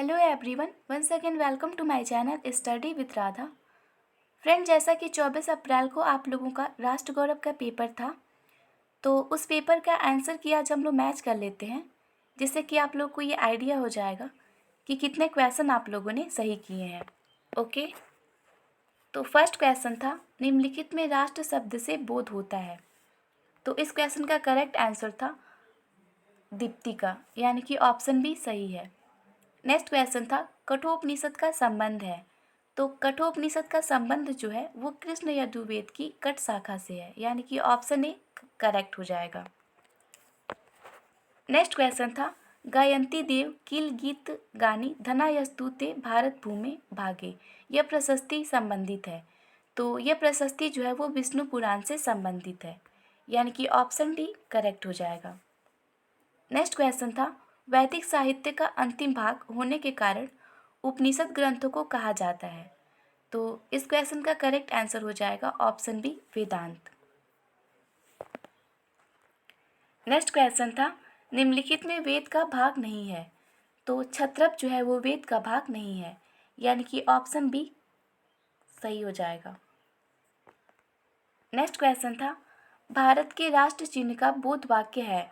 Hello everyone, once again welcome to my channel study with Radha. Friend, जैसा कि 24 अप्रैल को आप लोगों का राष्ट्र गौरव का पेपर था, तो उस पेपर का आंसर की आज हम लोग मैच कर लेते हैं, जिससे कि आप लोग को ये आइडिया हो जाएगा कि कितने क्वेश्चन आप लोगों ने सही किए हैं। ओके, तो फर्स्ट क्वेश्चन था, निम्नलिखित में राष्ट्र शब्द से बोध होता है। तो इस क्वेश्चन का करेक्ट आंसर था दीप्तिका, यानी कि ऑप्शन बी सही है। नेक्स्ट क्वेश्चन था, कठोपनिषद का संबंध है। तो कठोपनिषद का संबंध जो है वो कृष्ण यजुर्वेद की कट शाखा से है, यानी कि ऑप्शन ए करेक्ट हो जाएगा। नेक्स्ट क्वेश्चन था, गायंती देव किल गीत गानी धनायस्तुते भारत भूमि भागे, यह प्रशस्ति संबंधित है। तो यह प्रशस्ति जो है वो विष्णु पुराण से संबंधित है, यानी कि ऑप्शन डी करेक्ट हो जाएगा। नेक्स्ट क्वेश्चन था, वैदिक साहित्य का अंतिम भाग होने के कारण उपनिषद ग्रंथों को कहा जाता है। तो इस क्वेश्चन का करेक्ट आंसर हो जाएगा ऑप्शन बी वेदांत। नेक्स्ट क्वेश्चन था, निम्नलिखित में वेद का भाग नहीं है। तो क्षत्रप जो है वो वेद का भाग नहीं है, यानी कि ऑप्शन बी सही हो जाएगा। नेक्स्ट क्वेश्चन था, भारत के राष्ट्र चिन्ह का बोध वाक्य है।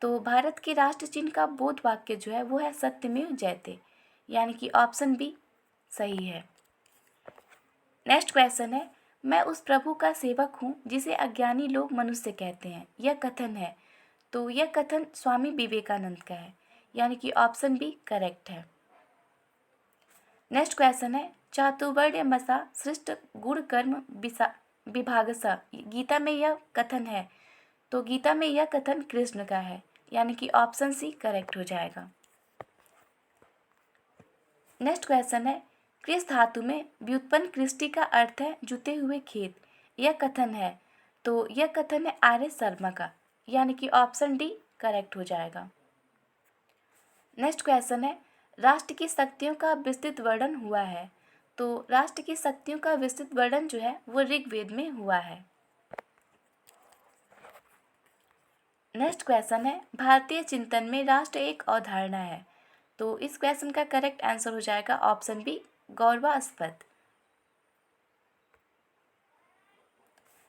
तो भारत के राष्ट्र चिन्ह का बोध वाक्य जो है वो है सत्यमेव जयते, यानी कि ऑप्शन बी सही है। नेक्स्ट क्वेश्चन है, मैं उस प्रभु का सेवक हूँ जिसे अज्ञानी लोग मनुष्य कहते हैं, यह कथन है। तो यह कथन स्वामी विवेकानंद का है, यानी कि ऑप्शन बी करेक्ट है। नेक्स्ट क्वेश्चन है, चातुर्वर्ण्यमसा सृष्ट गुण कर्म विभागसा, गीता में यह कथन है। तो गीता में यह कथन कृष्ण का है, यानी कि ऑप्शन सी करेक्ट हो जाएगा। नेक्स्ट क्वेश्चन है, कृष धातु में व्युत्पन्न कृष्टि का अर्थ है जुते हुए खेत, यह कथन है। तो यह कथन है आर्य शर्मा का, यानी कि ऑप्शन डी करेक्ट हो जाएगा। नेक्स्ट क्वेश्चन है, राष्ट्र की शक्तियों का विस्तृत वर्णन हुआ है। तो राष्ट्र की शक्तियों का विस्तृत वर्णन जो है वो ऋग्वेद में हुआ है। नेक्स्ट क्वेश्चन है, भारतीय चिंतन में राष्ट्र एक अवधारणा है। तो इस क्वेश्चन का करेक्ट आंसर हो जाएगा ऑप्शन बी गौरवास्पद।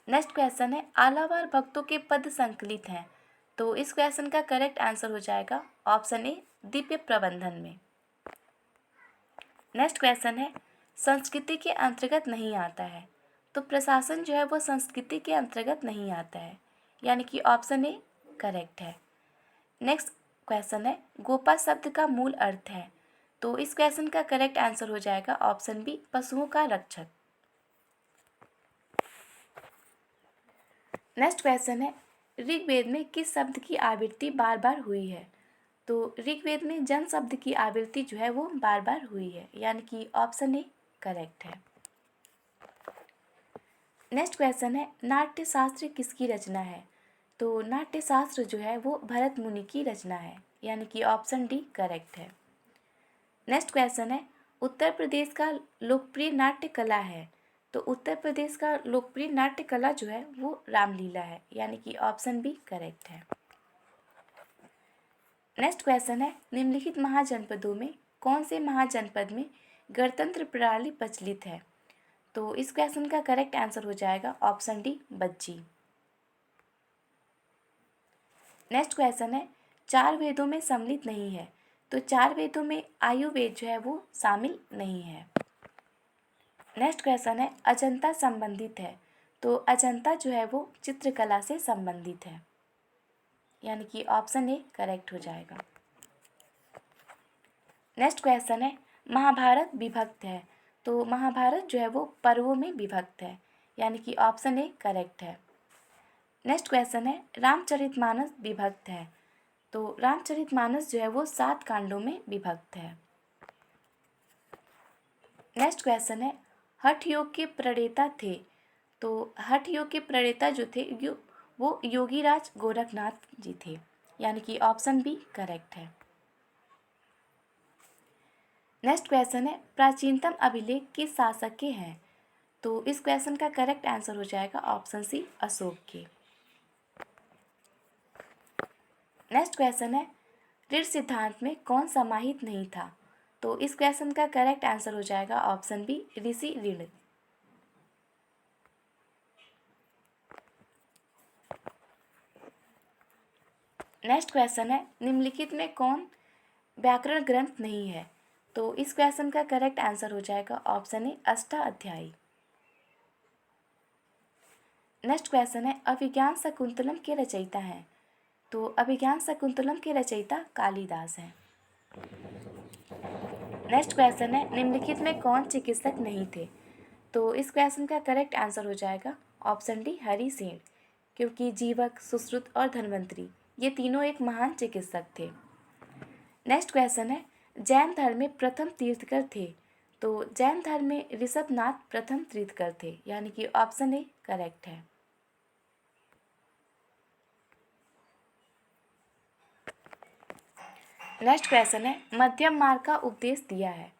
नेक्स्ट क्वेश्चन है, आलावार भक्तों के पद संकलित हैं। तो इस क्वेश्चन का करेक्ट आंसर हो जाएगा ऑप्शन ए दिव्य प्रबंधन में। नेक्स्ट क्वेश्चन है, संस्कृति के अंतर्गत नहीं आता है। तो प्रशासन जो है वो संस्कृति के अंतर्गत नहीं आता है, यानी कि ऑप्शन ए करेक्ट है। नेक्स्ट क्वेश्चन है, गोपा शब्द का मूल अर्थ है। तो इस क्वेश्चन का करेक्ट आंसर हो जाएगा ऑप्शन बी पशुओं का रक्षक। नेक्स्ट क्वेश्चन है, ऋग्वेद में किस शब्द की आवृत्ति बार बार हुई है। तो ऋग्वेद में जन शब्द की आवृत्ति जो है वो बार बार हुई है, यानी कि ऑप्शन ए करेक्ट है। नेक्स्ट क्वेश्चन है, नाट्य शास्त्र किसकी रचना है। तो नाट्य शास्त्र जो है वो भरत मुनि की रचना है, यानी कि ऑप्शन डी करेक्ट है। नेक्स्ट क्वेश्चन है, उत्तर प्रदेश का लोकप्रिय नाट्य कला है। तो उत्तर प्रदेश का लोकप्रिय नाट्य कला जो है वो रामलीला है, यानी कि ऑप्शन बी करेक्ट है। नेक्स्ट क्वेश्चन है, निम्नलिखित महाजनपदों में कौन से महाजनपद में गणतंत्र प्रणाली प्रचलित है। तो इस क्वेश्चन का करेक्ट आंसर हो जाएगा ऑप्शन डी बज्जी। नेक्स्ट क्वेश्चन है, चार वेदों में सम्मिलित नहीं है। तो चार वेदों में आयुर्वेद जो है वो शामिल नहीं है। नेक्स्ट क्वेश्चन है, अजंता संबंधित है। तो अजंता जो है वो चित्रकला से संबंधित है, यानी कि ऑप्शन ए करेक्ट हो जाएगा। नेक्स्ट क्वेश्चन है, महाभारत विभक्त है। तो महाभारत जो है वो पर्वों में विभक्त है, यानी कि ऑप्शन ए करेक्ट है। नेक्स्ट क्वेश्चन है, रामचरितमानस विभक्त है। तो रामचरितमानस जो है वो 7 कांडों में विभक्त है। नेक्स्ट क्वेश्चन है, हठ योग के प्रणेता थे। तो हठ योग के प्रणेता जो थे वो योगीराज गोरखनाथ जी थे, यानी कि ऑप्शन बी करेक्ट है। नेक्स्ट क्वेश्चन है, प्राचीनतम अभिलेख किस शासक के हैं। तो इस क्वेश्चन का करेक्ट आंसर हो जाएगा ऑप्शन सी अशोक के। नेक्स्ट क्वेश्चन है, ऋण सिद्धांत में कौन समाहित नहीं था। तो इस क्वेश्चन का करेक्ट आंसर हो जाएगा ऑप्शन बी ऋषि ऋण। नेक्स्ट क्वेश्चन है निम्नलिखित में कौन व्याकरण ग्रंथ नहीं है? तो इस क्वेश्चन का करेक्ट आंसर हो जाएगा option A Ashtadhyayi. Next question है अभिज्ञान शाकुंतलम के रचयिता हैं? तो अभिज्ञान शाकुंतलम के रचयिता कालिदास हैं। नेक्स्ट क्वेश्चन है निम्नलिखित में कौन चिकित्सक नहीं थे? तो इस क्वेश्चन का करेक्ट आंसर हो जाएगा ऑप्शन डी हरिसेन, क्योंकि जीवक, सुश्रुत और धन्वंतरी ये तीनों एक महान चिकित्सक थे। नेक्स्ट क्वेश्चन है जैन धर्म में प्रथम तीर्थकर थे? तो जैन धर्म में ऋषभनाथ प्रथम तीर्थकर थे, यानी कि ऑप्शन ए करेक्ट है। नेक्स्ट क्वेश्चन है मध्यम मार्ग का उपदेश दिया है?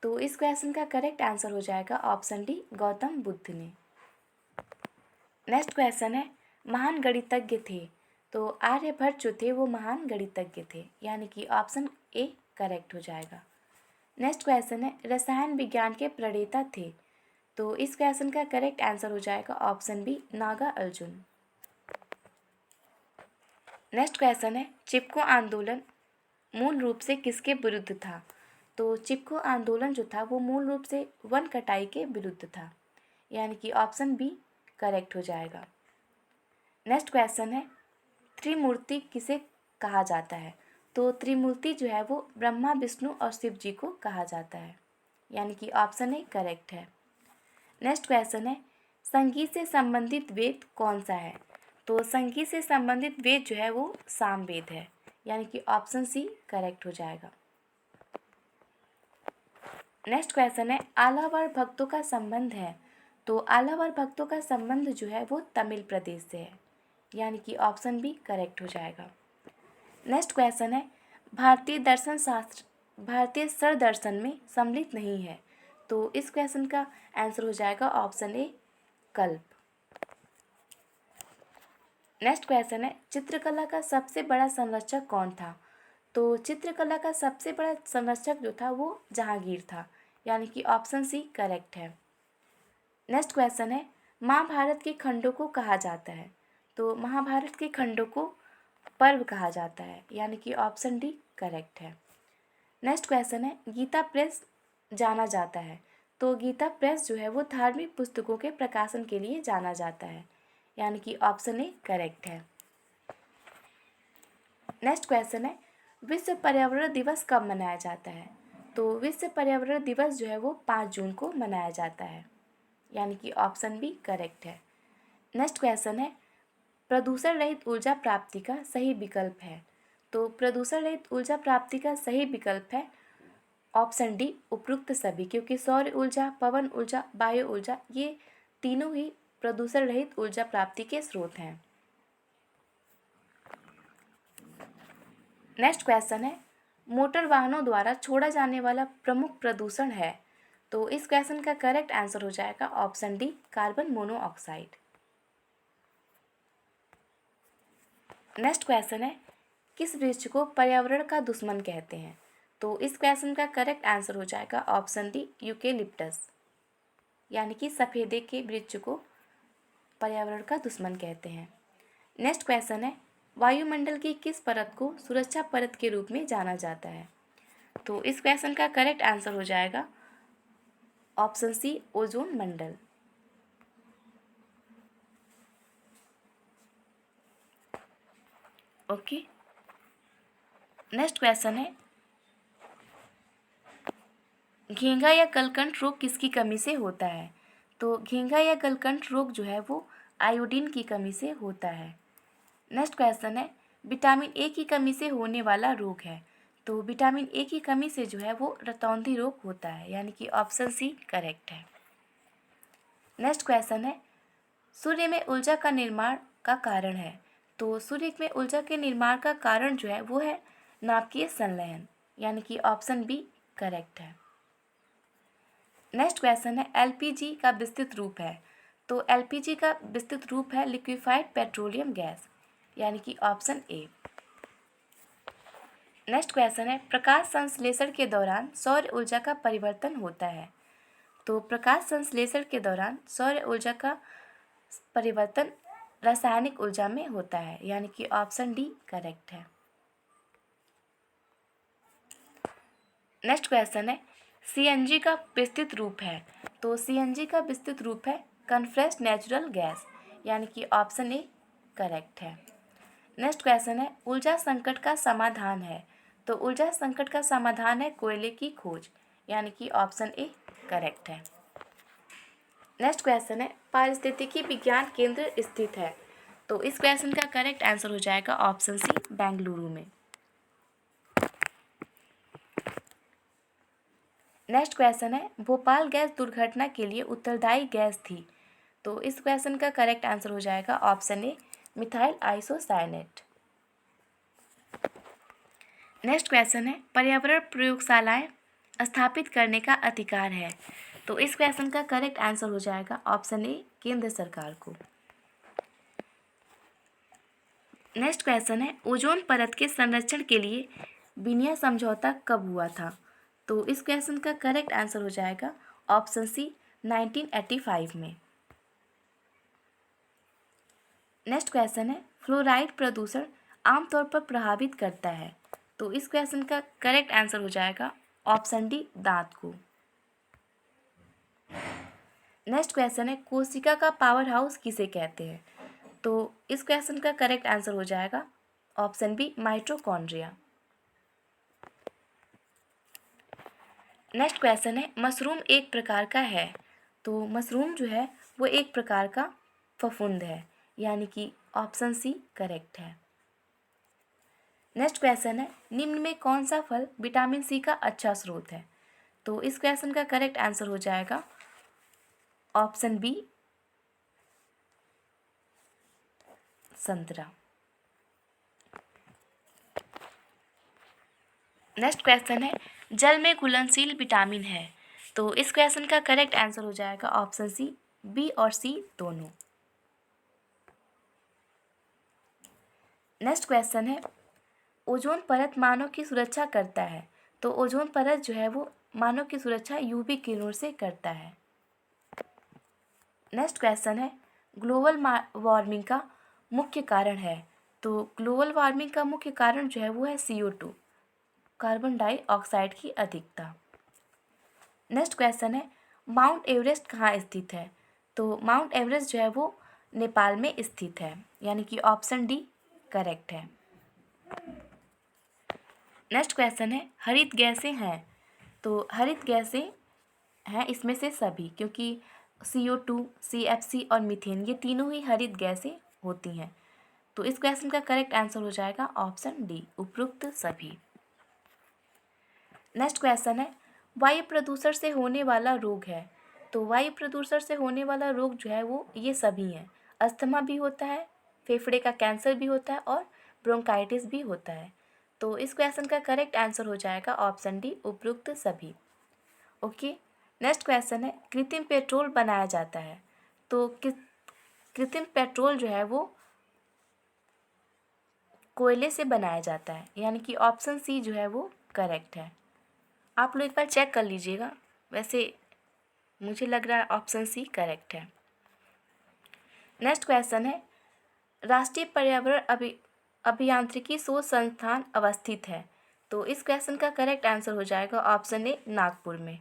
तो इस क्वेश्चन का करेक्ट आंसर हो जाएगा ऑप्शन डी गौतम बुद्ध ने। नेक्स्ट क्वेश्चन है महान गणितज्ञ थे? तो आर्यभट्ट जो थे वो महान गणितज्ञ थे, यानी कि ऑप्शन ए करेक्ट हो जाएगा। नेक्स्ट क्वेश्चन है रसायन विज्ञान के प्रणेता थे? तो इस क्वेश्चन का करेक्ट आंसर हो जाएगा option B Naga Arjun. Next question है चिपको आंदोलन मूल रूप से किसके विरुद्ध था? तो चिपको आंदोलन जो था वो मूल रूप से वन कटाई के विरुद्ध था, यानी कि ऑप्शन बी करेक्ट हो जाएगा। नेक्स्ट क्वेश्चन है त्रिमूर्ति किसे कहा जाता है? तो त्रिमूर्ति जो है वो ब्रह्मा, विष्णु और शिव जी को कहा जाता है, यानी कि ऑप्शन ए करेक्ट है। नेक्स्ट क्वेश्चन है संगीत से संबंधित वेद कौन सा है? तो संगीत से संबंधित वेद जो है वो सामवेद है, यानी कि ऑप्शन सी करेक्ट हो जाएगा। नेक्स्ट क्वेश्चन है आलावार भक्तों का संबंध है? तो आलावार भक्तों का संबंध जो है वो तमिल प्रदेश से है, यानी कि ऑप्शन बी करेक्ट हो जाएगा। नेक्स्ट क्वेश्चन है भारतीय दर्शन शास्त्र भारतीय सर दर्शन में सम्मिलित नहीं है? तो इस क्वेश्चन का आंसर हो जाएगा ऑप्शन ए कल्प। नेक्स्ट क्वेश्चन है चित्रकला का सबसे बड़ा संरक्षक कौन था? तो चित्रकला का सबसे बड़ा संरक्षक जो था वो जहांगीर था, यानी कि ऑप्शन सी करेक्ट है। नेक्स्ट क्वेश्चन है महाभारत के खंडों को कहा जाता है? तो महाभारत के खंडों को पर्व कहा जाता है, यानी कि ऑप्शन डी करेक्ट है। नेक्स्ट क्वेश्चन है गीता प्रेस जाना जाता है? तो गीता प्रेस जो है वो धार्मिक पुस्तकों के प्रकाशन के लिए जाना जाता है, यानी कि ऑप्शन ए करेक्ट है। नेक्स्ट क्वेश्चन है विश्व पर्यावरण दिवस कब मनाया जाता है? तो विश्व पर्यावरण दिवस जो है वो 5 जून को मनाया जाता है, यानी कि ऑप्शन बी करेक्ट है। नेक्स्ट क्वेश्चन है प्रदूषण रहित ऊर्जा प्राप्ति का सही विकल्प है? तो प्रदूषण रहित ऊर्जा प्राप्ति का सही विकल्प है ऑप्शन डी उपरोक्त सभी, क्योंकि सौर ऊर्जा, पवन ऊर्जा, वायु ऊर्जा ये तीनों ही प्रदूषण रहित ऊर्जा प्राप्ति के स्रोत हैं। नेक्स्ट क्वेश्चन है मोटर वाहनों द्वारा छोड़ा जाने वाला प्रमुख प्रदूषण है? तो इस क्वेश्चन का करेक्ट आंसर हो जाएगा option D carbon monoxide. Next question है किस वृक्ष को पर्यावरण का दुश्मन कहते हैं? तो इस क्वेश्चन का करेक्ट आंसर हो जाएगा ऑप्शन डी यूकेलिप्टस, यानी कि सफेदे के वृक्ष को पर्यावरण का दुश्मन कहते हैं। नेक्स्ट क्वेश्चन है वायुमंडल की किस परत को सुरक्षा परत के रूप में जाना जाता है? तो इस क्वेश्चन का करेक्ट आंसर हो जाएगा ऑप्शन सी ओजोन मंडल। ओके, नेक्स्ट क्वेश्चन है घींगा या गलकंठ रोग किसकी कमी से होता है? तो घींगा या गलकंठ रोग जो है वो आयोडीन की कमी से होता है। नेक्स्ट क्वेश्चन है विटामिन ए की कमी से होने वाला रोग है? तो विटामिन ए की कमी से जो है वो रतौंधी रोग होता है, यानी कि ऑप्शन सी करेक्ट है। नेक्स्ट क्वेश्चन है सूर्य में ऊर्जा का निर्माण का कारण है? तो सूर्य में ऊर्जा के निर्माण का कारण जो है वो है नाभिकीय संलयन, यानी कि ऑप्शन बी करेक्ट है। नेक्स्ट क्वेश्चन है एलपीजी का विस्तृत रूप है? तो एलपीजी का विस्तृत रूप है लिक्विफाइड पेट्रोलियम गैस, यानी कि ऑप्शन ए। नेक्स्ट क्वेश्चन है, प्रकाश संश्लेषण के दौरान सौर ऊर्जा का परिवर्तन होता है। तो प्रकाश संश्लेषण के दौरान सौर ऊर्जा का परिवर्तन रासायनिक ऊर्जा में होता है, यानी कि ऑप्शन डी करेक्ट है। नेक्स्ट क्वेश्चन है, सीएनजी का विस्तृत रूप है। तो सीएनजी का विस्तृत रूप है कन्फ्रेस्ड नेचुरल गैस, यानी कि ऑप्शन ए करेक्ट है। नेक्स्ट क्वेश्चन है, ऊर्जा संकट का समाधान है। तो ऊर्जा संकट का समाधान है कोयले की खोज, यानी कि ऑप्शन ए करेक्ट है। नेक्स्ट क्वेश्चन है, पारिस्थितिकी विज्ञान केंद्र स्थित है। तो इस क्वेश्चन का करेक्ट आंसर हो जाएगा ऑप्शन सी बेंगलुरु में। नेक्स्ट क्वेश्चन है, भोपाल गैस दुर्घटना के लिए उत्तरदायी गैस थी। तो इस क्वेश्चन का करेक्ट आंसर हो जाएगा option A methyl isocyanate. Next question है, पर्यावरण प्रयोगशालाएं स्थापित करने का अधिकार है। तो इस क्वेश्चन का करेक्ट आंसर हो जाएगा ऑप्शन ए केंद्र सरकार को। नेक्स्ट क्वेश्चन है, ओजोन परत के संरक्षण के लिए विनिया समझौता कब हुआ था। तो इस क्वेश्चन का करेक्ट आंसर हो जाएगा ऑप्शन सी 1985 में। नेक्स्ट क्वेश्चन है, फ्लोराइड प्रदूषण आमतौर पर प्रभावित करता है। तो इस क्वेश्चन का करेक्ट आंसर हो जाएगा ऑप्शन डी दांत को। नेक्स्ट क्वेश्चन है, कोशिका का पावर हाउस किसे कहते हैं। तो इस क्वेश्चन का करेक्ट आंसर हो जाएगा option B mitochondria. Next question है, मशरूम एक प्रकार का है। तो मशरूम जो है वो एक प्रकार का फफूंद है, यानी कि ऑप्शन सी करेक्ट है। नेक्स्ट क्वेश्चन है, निम्न में कौन सा फल विटामिन सी का अच्छा स्रोत है। तो इस क्वेश्चन का करेक्ट आंसर हो जाएगा ऑप्शन बी संतरा। नेक्स्ट क्वेश्चन है, जल में घुलनशील विटामिन है। तो इस क्वेश्चन का करेक्ट आंसर हो जाएगा ऑप्शन सी बी और सी दोनों। नेक्स्ट क्वेश्चन है, ओजोन परत मानव की सुरक्षा करता है। तो ओजोन परत जो है वो मानव की सुरक्षा यूवी किरणों से करता है। नेक्स्ट क्वेश्चन है, ग्लोबल वार्मिंग का मुख्य कारण है। तो ग्लोबल वार्मिंग का मुख्य कारण जो है वो है CO2 कार्बन डाइऑक्साइड की अधिकता। नेक्स्ट क्वेश्चन है, माउंट एवरेस्ट कहाँ स्थित है। तो माउंट एवरेस्ट जो है वो नेपाल में स्थित है, यानी कि ऑप्शन डी करेक्ट है। नेक्स्ट क्वेश्चन है, हरित गैसें हैं। तो हरित गैसें हैं इसमें से सभी, क्योंकि CO2, CFC और मीथेन ये तीनों ही हरित गैसें होती हैं। तो इस क्वेश्चन का करेक्ट आंसर हो जाएगा ऑप्शन डी उपरोक्त सभी। नेक्स्ट क्वेश्चन है, वायु प्रदूषण से होने वाला रोग है। तो वायु प्रदूषण से होने वाला रोग जो है वो ये सभी हैं, अस्थमा भी होता है, फेफड़े का कैंसर भी होता है और ब्रोंकाइटिस भी होता है। तो इस क्वेश्चन का करेक्ट आंसर हो जाएगा ऑप्शन डी उपरोक्त सभी। ओके, नेक्स्ट क्वेश्चन है, कृत्रिम पेट्रोल बनाया जाता है। तो कृत्रिम पेट्रोल जो है वो कोयले से बनाया जाता है, यानी कि ऑप्शन सी जो है वो करेक्ट है। आप लोग एक बार चेक कर लीजिएगा, वैसे मुझे लग रहा है ऑप्शन सी करेक्ट है। नेक्स्ट क्वेश्चन है, राष्ट्रीय पर्यावरण अभियांत्रिकी शोध संस्थान अवस्थित है। तो इस क्वेश्चन का करेक्ट आंसर हो जाएगा ऑप्शन ए नागपुर में।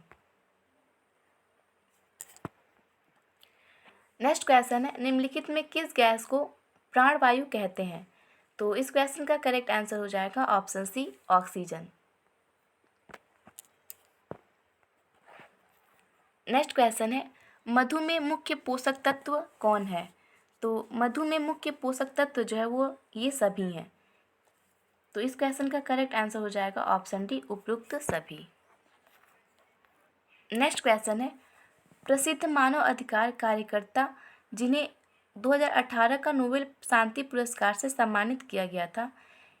नेक्स्ट क्वेश्चन है, निम्नलिखित में किस गैस को प्राणवायु कहते हैं। तो इस क्वेश्चन का करेक्ट आंसर हो जाएगा option C oxygen. Next question है, मधु में मुख्य पोषक तत्व कौन है। तो मधु में मुख्य पोषक तत्व जो है वो ये सभी हैं। तो इस क्वेश्चन का करेक्ट आंसर हो जाएगा ऑप्शन डी उपरोक्त सभी। नेक्स्ट क्वेश्चन है, प्रसिद्ध मानव अधिकार कार्यकर्ता जिन्हें 2018 का नोबेल शांति पुरस्कार से सम्मानित किया गया था,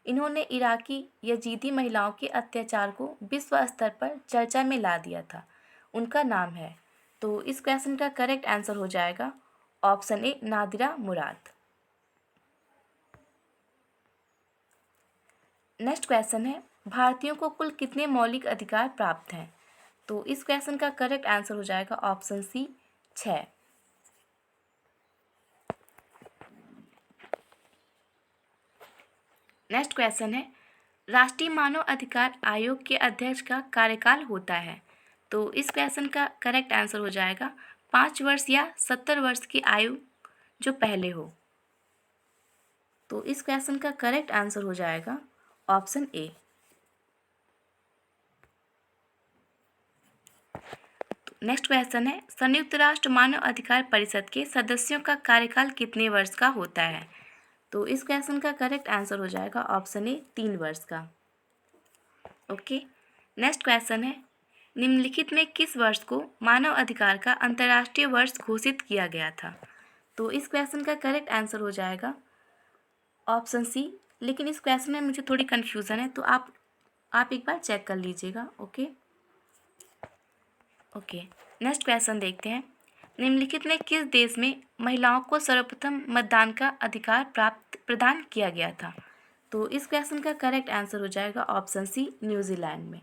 इन्होंने इराकी यजीदी महिलाओं के अत्याचार को विश्व स्तर पर चर्चा में ला दिया था, उनका नाम है। तो इस क्वेश्चन का करेक्ट आंसर हो जाएगा option A Nadira Murad. Next question है, भारतीयों को कुल कितने मौलिक अधिकार प्राप्त हैं? तो इस क्वेश्चन का करेक्ट आंसर हो जाएगा ऑप्शन सी 6। नेक्स्ट क्वेश्चन है, राष्ट्रीय मानव अधिकार आयोग के अध्यक्ष का कार्यकाल होता है। तो इस क्वेश्चन का करेक्ट आंसर हो जाएगा 5 वर्ष या 70 वर्ष की आयु जो पहले हो। तो इस क्वेश्चन का करेक्ट आंसर हो जाएगा ऑप्शन ए। नेक्स्ट क्वेश्चन है, संयुक्त राष्ट्र मानव अधिकार परिषद के सदस्यों का कार्यकाल कितने वर्ष का होता है? तो इस क्वेश्चन का करेक्ट आंसर हो जाएगा ऑप्शन ए 3 वर्ष का। ओके, नेक्स्ट क्वेश्चन है, निम्नलिखित में किस वर्ष को मानव अधिकार का अंतर्राष्ट्रीय वर्ष घोषित किया गया था? तो इस क्वेश्चन का करेक्ट आंसर हो जाएगा ऑप्शन सी। लेकिन इस क्वेश्चन में मुझे थोड़ी कन्फ्यूज़न है, तो आप एक बार चेक कर लीजिएगा। ओके, नेक्स्ट क्वेश्चन देखते हैं, निम्नलिखित में किस देश में महिलाओं को सर्वप्रथम मतदान का अधिकार प्रदान किया गया था? तो इस क्वेश्चन का करेक्ट आंसर हो जाएगा ऑप्शन सी, न्यूजीलैंड में।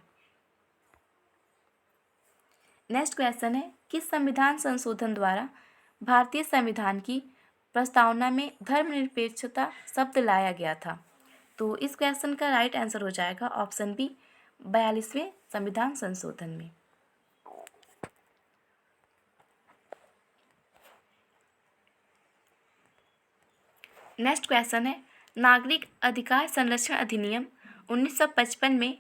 नेक्स्ट क्वेश्चन है, किस संविधान संशोधन द्वारा भारतीय संविधान की प्रस्तावना में धर्मनिरपेक्षता शब्द लाया गया था? तो इस क्वेश्चन का राइट आंसर हो जाएगा ऑप्शन बी, 42वें संविधान संशोधन में। नेक्स्ट क्वेश्चन है, नागरिक अधिकार संरक्षण अधिनियम 1955 में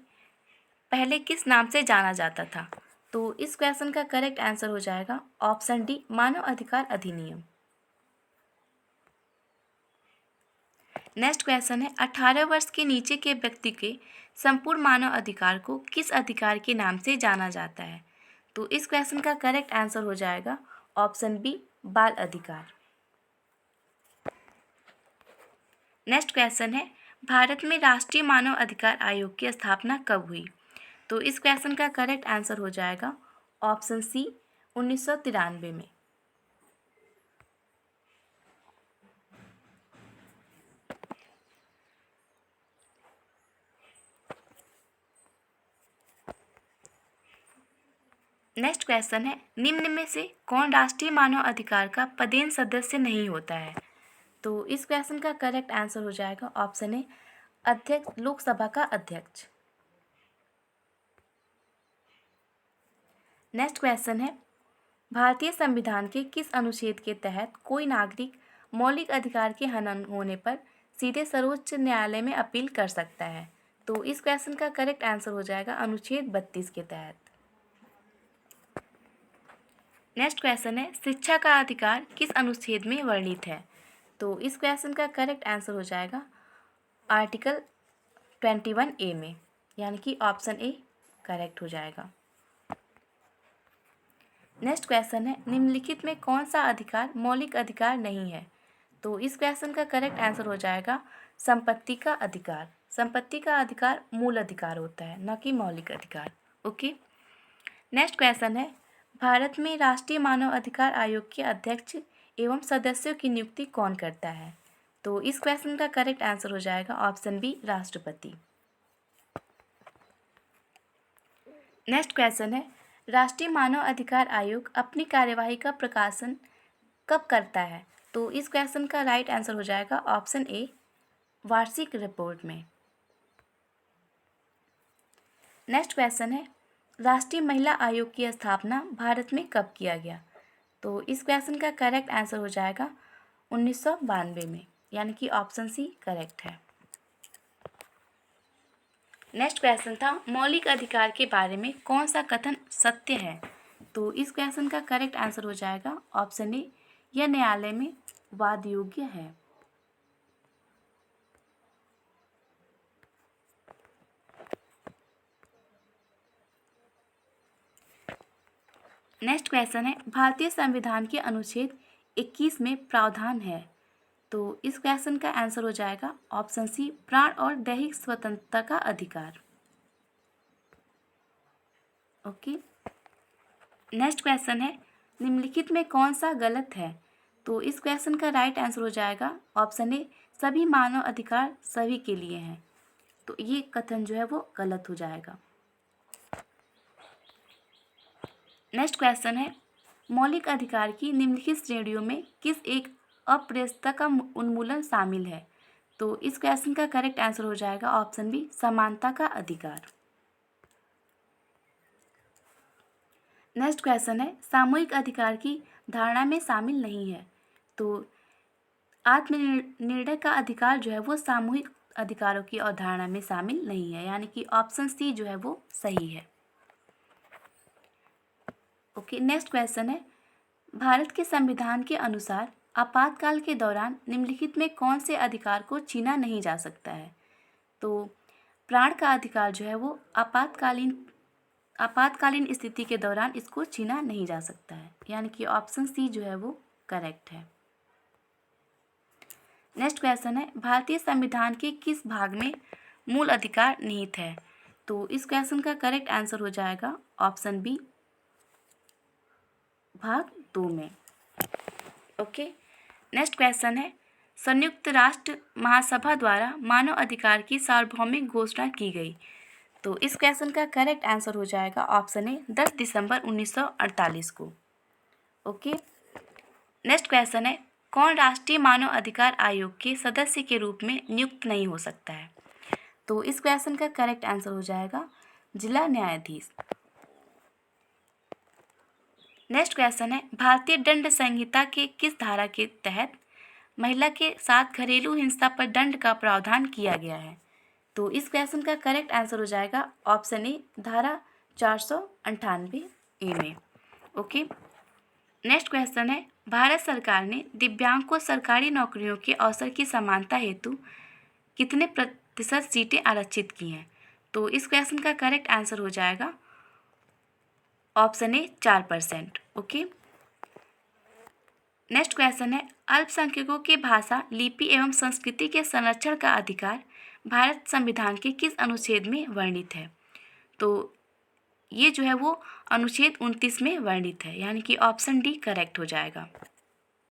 पहले किस नाम से जाना जाता था? तो इस क्वेश्चन का करेक्ट आंसर हो जाएगा ऑप्शन डी, मानव अधिकार अधिनियम। नेक्स्ट क्वेश्चन है, 18 वर्ष के नीचे के व्यक्ति के संपूर्ण मानव अधिकार को किस अधिकार के नाम से जाना जाता है? तो इस क्वेश्चन का करेक्ट आंसर हो जाएगा ऑप्शन बी, बाल अधिकार। नेक्स्ट क्वेश्चन है, भारत में राष्ट्रीय मानव अधिकार आयोग की स्थापना कब हुई? तो इस क्वेश्चन का करेक्ट आंसर हो जाएगा ऑप्शन सी, 1993 में। नेक्स्ट क्वेश्चन है, निम्न में से कौन राष्ट्रीय मानव अधिकार का पदेन सदस्य नहीं होता है? तो इस क्वेश्चन का करेक्ट आंसर हो जाएगा ऑप्शन ए, अध्यक्ष, लोकसभा का अध्यक्ष। नेक्स्ट क्वेश्चन है, भारतीय संविधान के किस अनुच्छेद के तहत कोई नागरिक मौलिक अधिकार के हनन होने पर सीधे सर्वोच्च न्यायालय में अपील कर सकता है? तो इस क्वेश्चन का करेक्ट आंसर हो जाएगा अनुच्छेद 32 के तहत। नेक्स्ट क्वेश्चन है, शिक्षा का अधिकार किस अनुच्छेद में वर्णित है? तो इस क्वेश्चन का करेक्ट आंसर हो जाएगा आर्टिकल 21A में, यानी कि ऑप्शन ए करेक्ट हो जाएगा। नेक्स्ट क्वेश्चन है, निम्नलिखित में कौन सा अधिकार मौलिक अधिकार नहीं है? तो इस क्वेश्चन का करेक्ट आंसर हो जाएगा संपत्ति का अधिकार। संपत्ति का अधिकार मूल अधिकार होता है, न कि मौलिक अधिकार। ओके, नेक्स्ट क्वेश्चन है, भारत में राष्ट्रीय मानव अधिकार आयोग के अध्यक्ष एवं सदस्यों की नियुक्ति कौन करता है? तो इस क्वेश्चन का करेक्ट आंसर हो जाएगा ऑप्शन बी, राष्ट्रपति। नेक्स्ट क्वेश्चन है, राष्ट्रीय मानव अधिकार आयोग अपनी कार्यवाही का प्रकाशन कब करता है? तो इस क्वेश्चन का राइट आंसर हो जाएगा ऑप्शन ए, वार्षिक रिपोर्ट में। नेक्स्ट क्वेश्चन है, राष्ट्रीय महिला आयोग की स्थापना भारत में कब किया गया? तो इस क्वेश्चन का करेक्ट आंसर हो जाएगा 1992 में, यानी कि ऑप्शन सी करेक्ट है। नेक्स्ट क्वेश्चन था, मौलिक अधिकार के बारे में कौन सा कथन सत्य है? तो इस क्वेश्चन का करेक्ट आंसर हो जाएगा ऑप्शन ए, यह न्यायालय में वाद योग्य है। नेक्स्ट क्वेश्चन है, भारतीय संविधान के अनुच्छेद 21 में प्रावधान है। तो इस क्वेश्चन का आंसर हो जाएगा ऑप्शन सी, प्राण और दैहिक स्वतंत्रता का अधिकार। ओके, नेक्स्ट क्वेश्चन है, निम्नलिखित में कौन सा गलत है? तो इस क्वेश्चन का राइट आंसर हो जाएगा ऑप्शन ए, सभी मानव अधिकार सभी के लिए हैं। तो ये कथन जो है वो गलत हो जाएगा। नेक्स्ट क्वेश्चन है, मौलिक अधिकार की निम्नलिखित श्रेणियों में किस एक अप्रेषता का उन्मूलन शामिल है? तो इस क्वेश्चन का करेक्ट आंसर हो जाएगा ऑप्शन बी, समानता का अधिकार। नेक्स्ट क्वेश्चन है, सामूहिक अधिकार की धारणा में शामिल नहीं है। तो आत्मनिर्णय का अधिकार जो है वो सामूहिक अधिकारों की अवधारणा में शामिल नहीं है, यानी कि ऑप्शन सी जो है वो सही है। ओके, नेक्स्ट क्वेश्चन है, भारत के संविधान के अनुसार आपातकाल के दौरान निम्नलिखित में कौन से अधिकार को छीना नहीं जा सकता है? तो प्राण का अधिकार जो है वो आपातकालीन स्थिति के दौरान इसको छीना नहीं जा सकता है, यानी कि ऑप्शन सी जो है वो करेक्ट है। नेक्स्ट क्वेश्चन है, भारतीय संविधान के किस भाग में मूल अधिकार निहित है? तो इस क्वेश्चन का करेक्ट आंसर हो जाएगा ऑप्शन बी, भाग 2 में। ओके, नेक्स्ट क्वेश्चन है, संयुक्त राष्ट्र महासभा द्वारा मानव अधिकार की सार्वभौमिक घोषणा की गई। तो इस क्वेश्चन का करेक्ट आंसर हो जाएगा ऑप्शन ए, 10 दिसंबर 1948 को। ओके, नेक्स्ट क्वेश्चन है, कौन राष्ट्रीय मानव अधिकार आयोग के सदस्य के रूप में नियुक्त नहीं हो सकता है? तो इस क्वेश्चन का करेक्ट आंसर हो जाएगा जिला न्यायाधीश। नेक्स्ट क्वेश्चन है, भारतीय दंड संहिता के किस धारा के तहत महिला के साथ घरेलू हिंसा पर दंड का प्रावधान किया गया है? तो इस क्वेश्चन का करेक्ट आंसर हो जाएगा ऑप्शन ए, धारा 498 ए में। ओके, नेक्स्ट क्वेश्चन है, भारत सरकार ने दिव्यांग को सरकारी नौकरियों के अवसर की समानता हेतु कितने प्रतिशत सीटें आरक्षित की हैं? तो इस क्वेश्चन का करेक्ट आंसर हो जाएगा option A, 4%। Okay, next question है, अल्पसंख्यकों की भाषा, लिपि एवं संस्कृति के संरक्षण का अधिकार भारत संविधान के किस अनुच्छेद में वर्णित है? तो ये जो है वो अनुच्छेद 29 में वर्णित है, यानी कि ऑप्शन डी करेक्ट हो जाएगा।